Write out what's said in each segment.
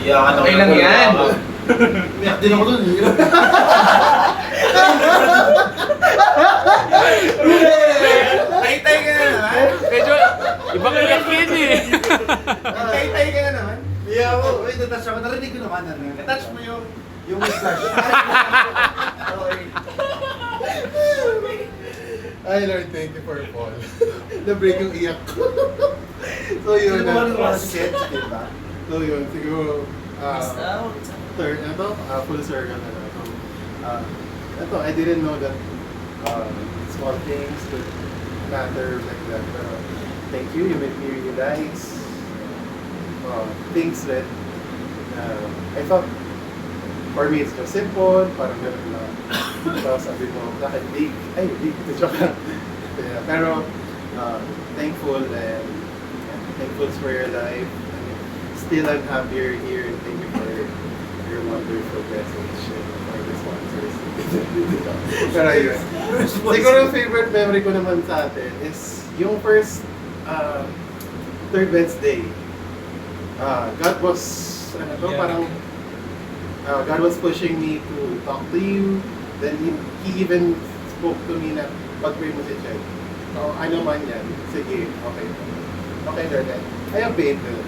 Iyakan Okay lang yan. Iyak din ako dun. Tay-tay ka na naman. Medyo, ibang iyak yun eh. Tay-tay ka na naman. Iyak ako. Wait, natouch ako. Narinig ko naman. Touch mo yung... Yung mustache. Ay Lord, thank you for Paul. Na-break yung iyak ko. So yun. Sino mo mga sketch, diba? So yun, siguro Missed out. third, full circle na lang. So, I didn't know that small things could matter like that. Pero thank you, you made me realize things that I thought for me it's just simple, parang gano'n lang. So sabi mo, bakit big? Ay, big, ito joke lang. Yeah, pero thankful and thankful for your life. Still, I'm happier here. Thank you for your wonderful message and for the sponsors. Pero yun. Siguro yung favorite memory ko naman sa atin is yung first third Wednesday. God was, parang God was pushing me to talk to you. Then he even spoke to me na pag-pray mo si Chet. Ano man yan, sige, okay. Okay, Lord. I obeyed Lord.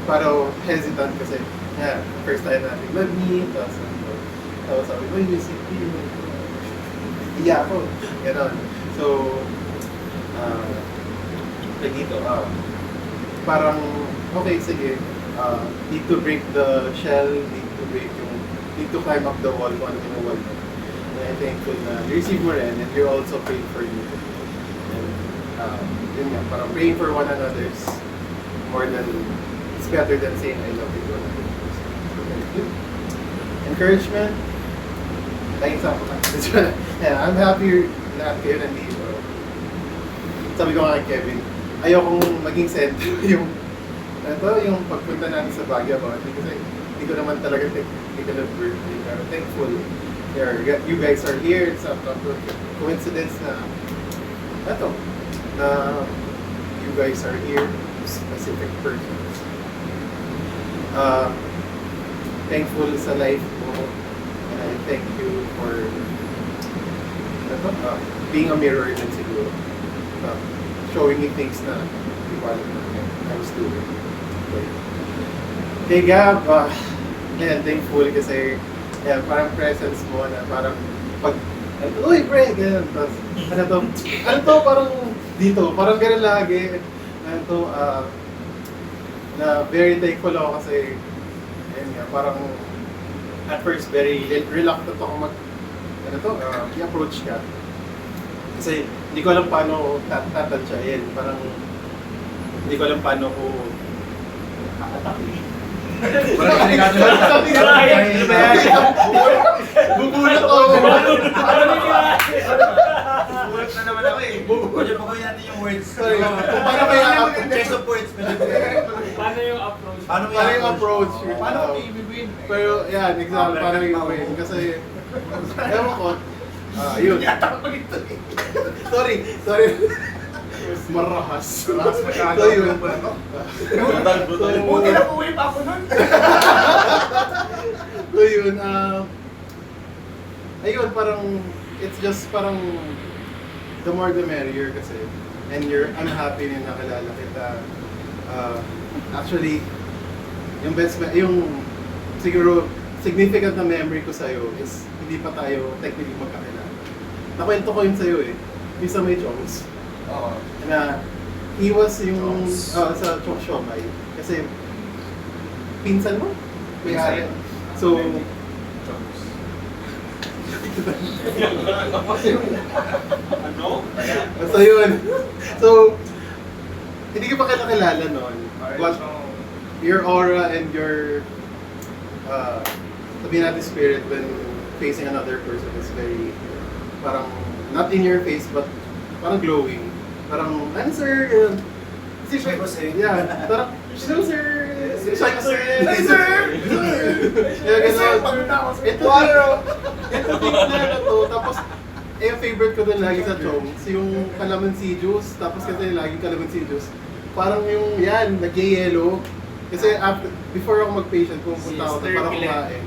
Parang hesitant kasi, first time natin mag-meet, tapos sabi ko, you see me, iya ako, gano'n. So, dito, parang, okay, sige, need to break the shell, need to climb up the wall, kung ano yung wall mo. And I'm thankful na you-receive mo rin, and you're also praying for me. And, yun nga, parang praying for one another is more than, it's better than saying I love you to another person. So, thank you. Encouragement, thanks ako. Yeah, I'm happy lahat kayo nandito. Sabi ko nga kay Kevin, ayokong maging center yung pagpunta natin sa Baguio about it kasi hindi ko naman talaga technical of birthday. Pero thankful you guys are here. It's not a coincidence na you guys are here, specific persons. Thankful sa life mo, and I thank you for being a mirror din siguro. Showing me things na hindi ko alam na I was doing. Kay Gab, thankful kasi parang presence mo na parang pag uy, pre, ganyan. Tapos, ano to, parang dito, parang ganun lagi. Na very thankful ako kasi, ayun nga, parang at first very reluctant ako i-approach ka. Kasi hindi ko alam paano tatansyahin. Parang hindi ko alam paano ko atake. Bubulat ako. Bubulat na naman ako eh. Bubulat pa kayo natin yung words. Sorry, kung paano kaya Choice of words. Paano yung approach? paano yung approach? Paano ko i-win? Pero yan, example, paano yung win? Kasi, ewan ko, yun. Yatak ko dito eh. Sorry. Marahas. So yun. Buti na uwi pa ako nun. So yun, ayun, parang, it's just parang, the more the merrier kasi. And I'm happy na nakilala kita. Actually, yung siguro, significant na memory ko sa'yo is, hindi pa tayo technically magkakilala. Nakwento ko yun sa'yo eh, yung sa may Chongs. Oo. Na, he was yung, sa Chong Siomay. Kasi, pinsan mo? May-ari. So, Ano? so yun. So, hindi ka pa kilala noon. But your aura and your, sabihin natin spirit when facing another person is very, parang, not in your face, but parang glowing. Parang, ano sir? Si Siya ko sir. Yeah, parang, sino sir? Siya ko sir. Hey, sir! Yeah, Hey, sir! gano'n. Pagpunta ako sir. Ito big na to. Tapos, yung favorite ko dun lagi sa Chongs, yung calamansi juice. Tapos kasi lagi calamansi juice. Parang yung, yan, nag-yellow. Kasi after, before ako mag-patient, pumunta ako doon para Sister kumain.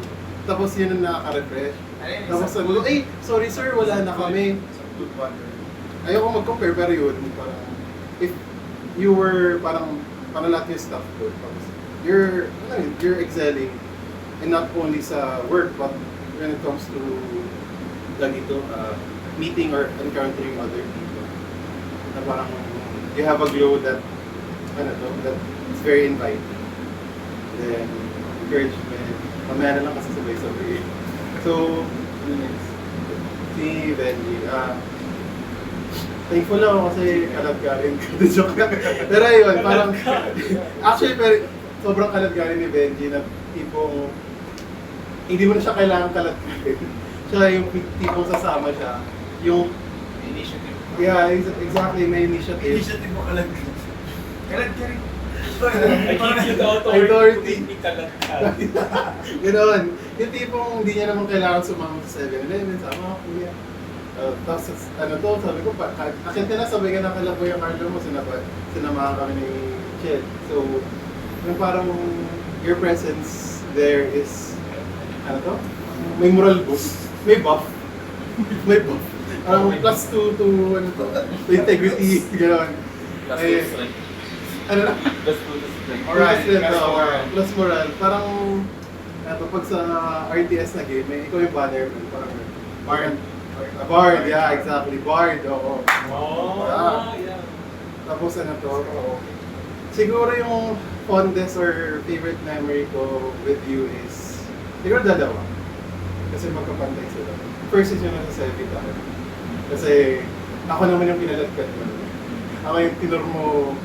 Tapos yun ang nakaka-refresh. Ayun, Tapos isang sabi ko, eh, sorry sir, wala na kami. Isang good wonder. Ayoko mag-compare, pero yun, parang, if you were, parang lahat yung stuff ko. Tapos, you're excelling, and not only sa work, but when it comes to, meeting or encountering other people. Na parang, you have a glow that, that is very inviting. Then, encouragement. Mamaya na lang kasi sabay-sabay. So, ano next? Si Benji. Thankful ako kasi kalagkarin ko. Joke lang. Pero yun, parang, actually, pero, sobrang kalagkarin ni Benji na tipong, hindi mo na siya kailangan kalagkarin. Siya yung tipong sasama siya. Yung, Initiative. yeah, exactly, may initiative. Initiative mo kalag. Kalag ka rin. I give you the Authority. authority. Hindi ka lang ka. Ganoon. Yung tipong hindi niya naman kailangan sumama sa 7-Eleven. Sama ako, kuya. Tapos, sabi ko, akit na sabay ka na kala Kuya Carlo mo, sinamahan kami ni Chet. So, yung parang your presence there is, may moral boost, may buff. May buff. Plus 2 to integrity, gano'n. That's Eh, good strength. Ano na? That's good strength. Moral, Plus plus moral. Plus moral. Parang, pag sa RTS na game, ikaw yung banner mo. Parang, Bard. Bard, yeah, exactly. Bard, oo. Oh, yeah. Tapos siguro yung fondest or favorite memory ko with you is, siguro dalawa. Kasi magkapantay sila. First is yung nasa Sevi tayo. Kasi ako naman yung pinalatkat mo. Ako yung tinur mo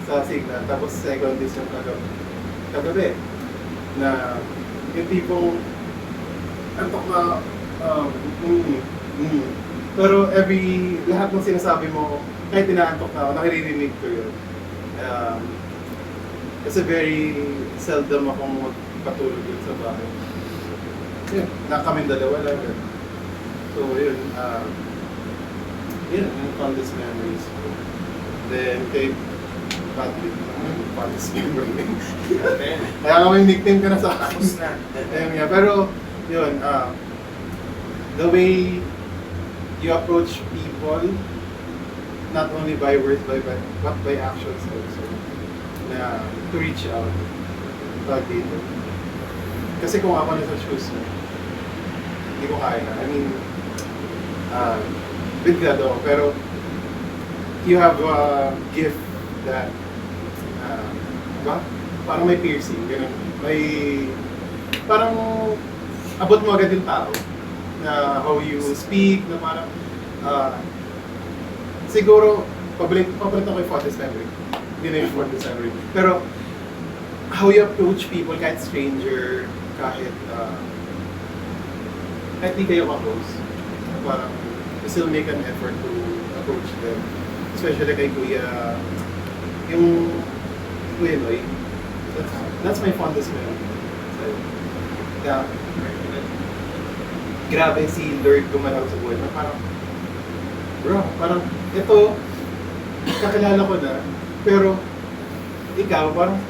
sa signal. Tapos second is yung kagabi. Na yung tipong antok na pero lahat ng sinasabi mo, kahit tinaantok na ako, nakiririnig ko yun. Kasi very seldom akong magpatulog yun sa bahay. Yun, kaming dalawa lang yun. So yun, yun, yung fondest memories ko. Then kay Patrick, fondest memory. Kaya nga may nickname ka na sa akin. Tapos na. Ayun nga, pero yun, the way you approach people, not only by words, but by actions also, na to reach out, tawag dito. Kasi kung ako nasa shoes mo, hindi ko kaya. I mean, bigla daw, pero you have a gift that, diba? Parang may piercing, ganun. May, parang abot mo agad yung tao. Na how you speak, na parang, siguro, pabalik ako yung fondest memory. Hindi na yung fondest memory. Pero, how you approach people, kahit stranger, kahit di kayo ka-close, parang, you still make an effort to approach them. Especially kay Kuya, yung Kuya Noy. That's my fondest memory. So, yeah. Grabe si Lord gumalaw sa buhay. Parang, bro, parang, ito, kakilala ko na, pero, ikaw, parang,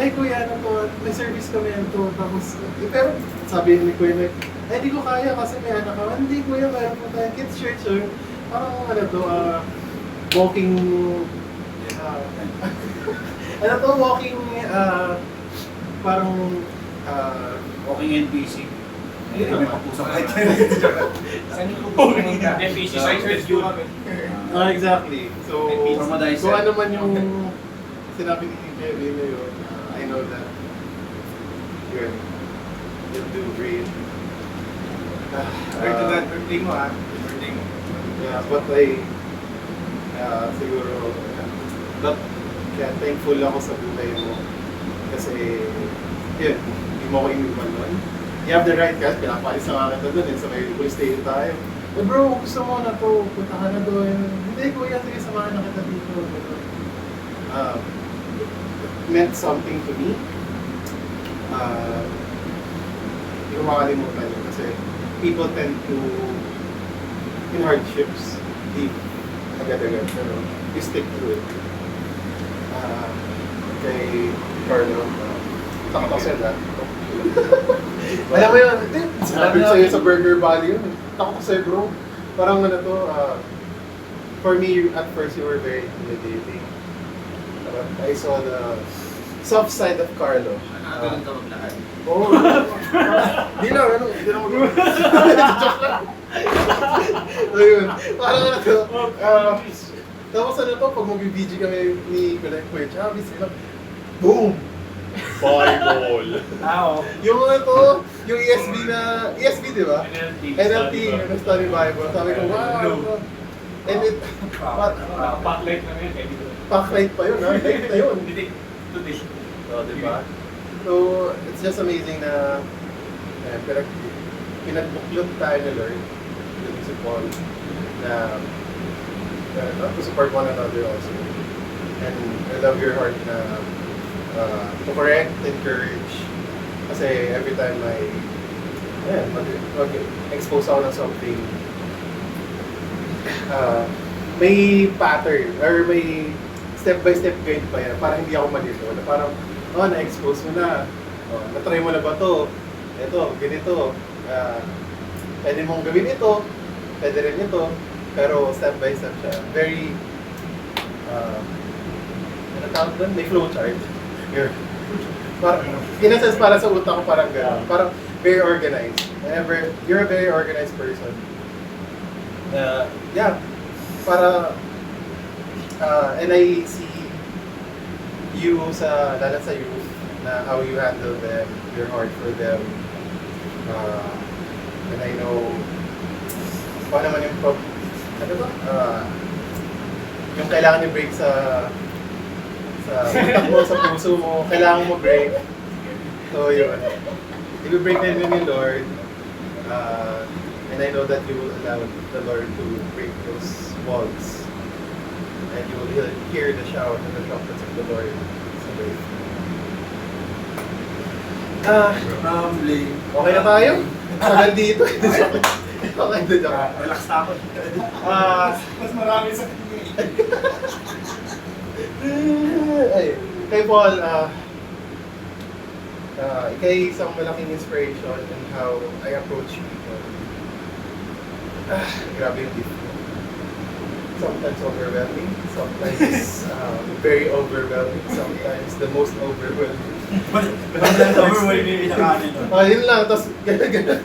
ay kuya, ano to, may service kami ito, tapos, pero, sabi ni Kuya, ay, di ko kaya kasi may anak ka. Hindi kuya, mayroon po tayo kids church, or, parang, walking, walking, parang, Walking NPC. Hindi kami Pusok Kahit ka. Saan yung pupunta? NPC Sa site church review. kami. Exactly. So, Formalize kung it. ano man yung sinabi ni Kevin na yun, I know that you'll do great. Pray to God, birthday mo ha. Birthday mo. Yeah, but siguro, kaya thankful ako sa buhay mo. Kasi, yun, hindi mo ako iniwan nun. You have the right, kasi pinapalis na nga kita dun, sa may police station tayo. But bro, gusto mo na to, punta ka na doon. Hindi kuya, sige, samahan na kita dito. It meant something to me. Hindi ko makalimutan yun kasi people tend to, in hardships, leave agad-agad. Pero you stick to it. Kay Carlo, Takot ako sa'yo, alam mo yun, hindi. Sinabi ko sa'yo sa Burger Valley yun. Takot ako sa'yo, bro. Parang ano to, for me, at first, you were very intimidating. I saw the soft side of Carlo. Nakagaling ka maglakad. Oo. Di lang, ano, hindi lang mag- Joke lang. Ayun. Parang ano to, tapos ano to, pag mag-VG kami ni Kuya Chavis, boom! Fireball! Yung ano to, yung ESB di ba? NLT, yung study Bible. Sabi ko, wow! And it, Backlight na yun. pack-light pa yun, ha? Light na yun. Hindi. Today. Oh, di ba? So, it's just amazing na pinagbuklod tayo ni Lord, dito si Paul, na to support one another also. And I love your heart na to correct, encourage, kasi every time mag-expose ako ng something, may pattern, or may step-by-step guide pa yan, parang hindi ako malito, na parang, na-expose mo na, na-try mo na ba to? Ito, ganito, pwede mong gawin ito, pwede rin ito, pero step-by-step siya. Very, ano tawag doon? May flowchart. In a sense, para sa utak ko, parang gano'n. Parang very organized. Whenever you're a very organized person, yeah, para, and I see you lalo sa youth, na how you handle them, your heart for them, and I know, paano naman yung yung kailangan yung break sa utak mo, sa puso mo, kailangan mo break. So yun, i-break na yun ni Lord, and I know that you will allow the Lord to break those walls, and you will hear the shout and the trumpets of the Lord. Okay na tayo? Tagal dito. Okay, joke. Relax na ako. Mas marami sa kanya. Ay, kay Paul, ikay isang malaking inspiration in how I approach people. Grabe yung gift mo. Sometimes overwhelming, sometimes very overwhelming, sometimes the most overwhelming. Overwhelming yung pinakanin nun. Yun lang, tapos ganyan.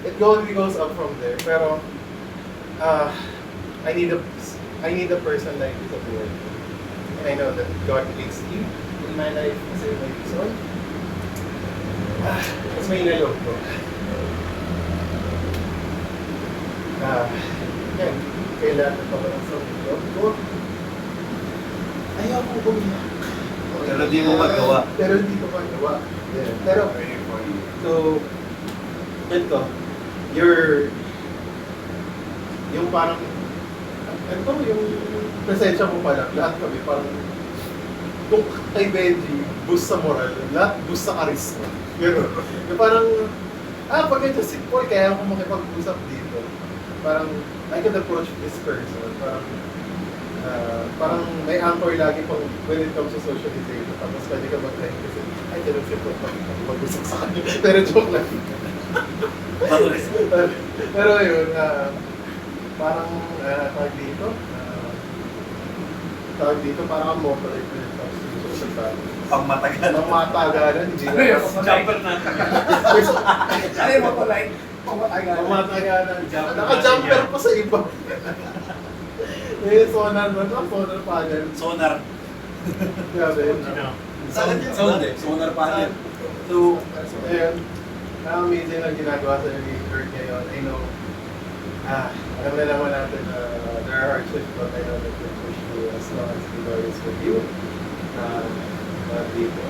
It only goes up from there. Pero, I need a person like this at work. And I know that God leads you in my life kasi may reason. Tapos may inalog ko. Yan, kailangan pa ba ng loob ko? Ayaw ko umiyak. Pero di mo magawa. Pero hindi ko magawa. Yeah. Pero, so, ito, yung parang, ito, yung presensya mo pala, lahat kami, parang, kung kay Benji, boost sa moral, lahat boost sa charisma. Yung parang, pag ito si Paul, kaya ako makipag-usap dito. Parang, I can approach this person, parang may anchor lagi pang when it comes to socialization. Tapos pwede ka mag-try kasi, ay, ganun si Paul, mag-usap sa kanya. Pero joke lang. Pero yun, parang tawag dito, parang ang motto like when it comes to social value. Pangmatagalan. Pangmatagalan, hindi na. Jumper na. Ano yung mga like? Pangmatagalan. Naka-jumper pa sa iba. Sonar panel. Sonar. Grabe. Sound eh. Sonar panel. So, ayun. Amazing ang ginagawa sa ni Lord ngayon. I know, alam na naman natin na there are hardships, but I know that we'll push through as long as the Lord is with you. Dito.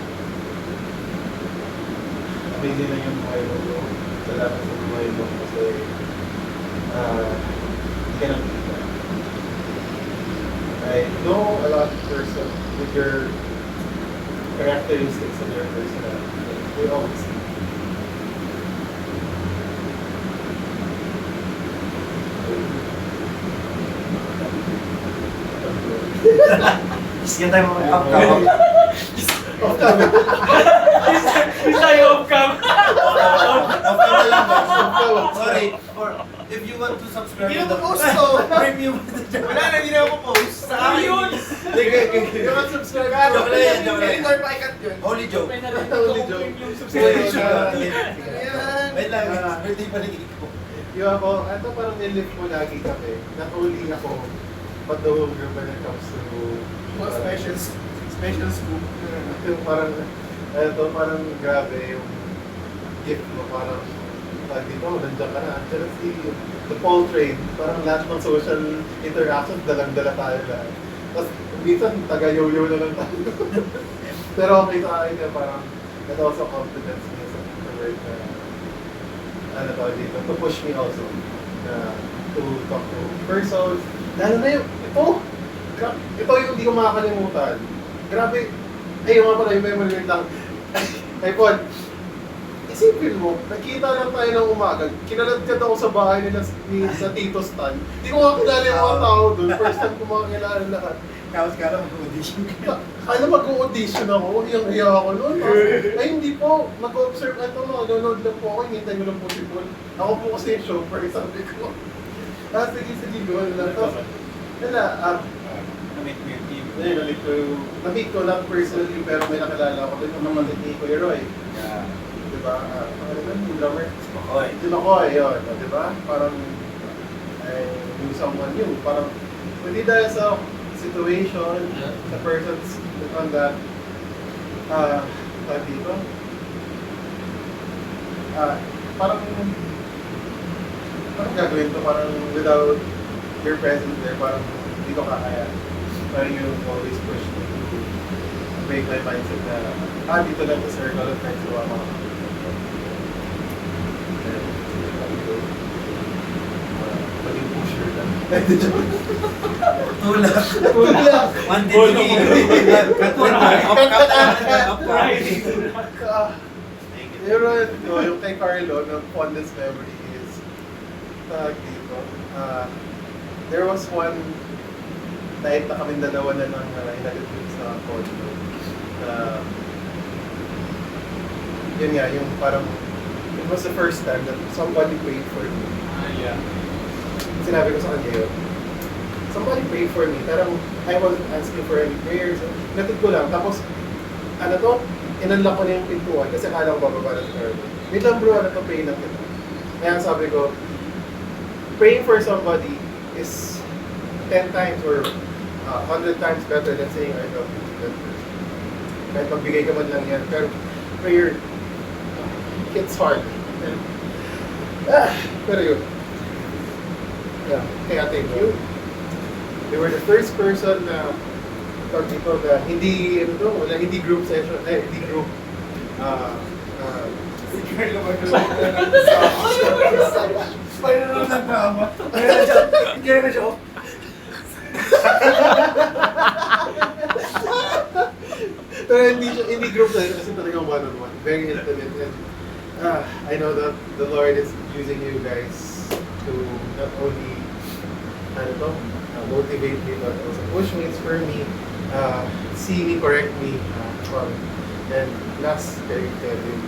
Amazing na yung buhay mo, bro. Salamat sa buhay mo kasi hindi ka nang kita. I know a lot of person with your characteristics and your personality. We always see. Sige tayo mga up-cover. Off camera. yung substitution. Yan. Wait lang, Ah. birthday pa rin ko. Yung ako, ano parang nilift mo lagi kami. Not only ako, but the whole group when it comes to Special scoop. yung parang, parang grabe yung gift mo, parang dito, nandiyan ka na. Actually, the Paul train, parang lahat ng social interactions, dalang-dala tayo lahat. Tapos, minsan, taga-yo-yo na lang tayo. Pero okay sa akin na parang, that also confidence me sa word na, ano tawag dito, to push me also, na to talk to persons. Lalo na yung, ito yung hindi ko makakalimutan. Grabe, ayun nga pala yung memory lang. Ay, Paul, isipin mo, nakita lang tayo ng umaga, kinaladkad ako sa bahay nila sa Tito Stan. Hindi ko nga kilala yung mga tao doon. First time ko makakilala lahat. Tapos ka lang mag-audition ka. Ano mag-audition ako? Hiyang-hiya ako noon. Ay hindi po, mag-observe ito, nanonood lang po ako, hinintay ko lang po si Paul. Ako po kasi yung chauffeur, sabi ko. Sige, gawin lang. Tapos, wala, Na-meet mo yung team. na-meet ko lang personally, pero may nakilala ako doon, yung kapatid ni Kuya Roy. Yeah. Diba? Ano ba yung drummer? Okay. Yun ako, yun. Diba? Parang, I knew someone new. Parang, hindi dahil sa situation, the person's on that, tawag dito, parang gagawin to, parang without your presence there, parang hindi ko kakaya. Parang you always push me to break my mindset na, dito lang sa circle of friends ko ako. Maging pusher lang. Tulak. Tulak! One day Pero yung kay Carlo, ng fondest memory is, dito, there was one night na kami dalawa na nang inalit sa condo. Yun nga, yung parang, it was the first time that somebody prayed for me. Yeah. Sinabi ko sa kanya yun. Somebody prayed for me. Parang I wasn't asking for any prayers. Natid ko lang. Tapos, ano to? Inunlock ko na yung pintuan kasi akala ko bababa na si Carlo. Wait lang bro, ano to? Pray na kita. Kaya sabi ko, praying for somebody is 10 times or 100 times better than saying I love you to that person. Kahit magbigay ka man lang yan. Pero prayer hits hard. Pero yun. Yeah. Kaya thank you. They were the first person na tawag dito na hindi, ano to, wala, hindi group session, hindi group. Si Carlo mag-alala na sa spiral ng drama. Kaya na siya. Pero hindi group session kasi talagang one-on-one. Very intimate. And I know that the Lord is using you guys to not only motivate me, but also push me, inspire me, see me, correct me. And last, kay Kevin,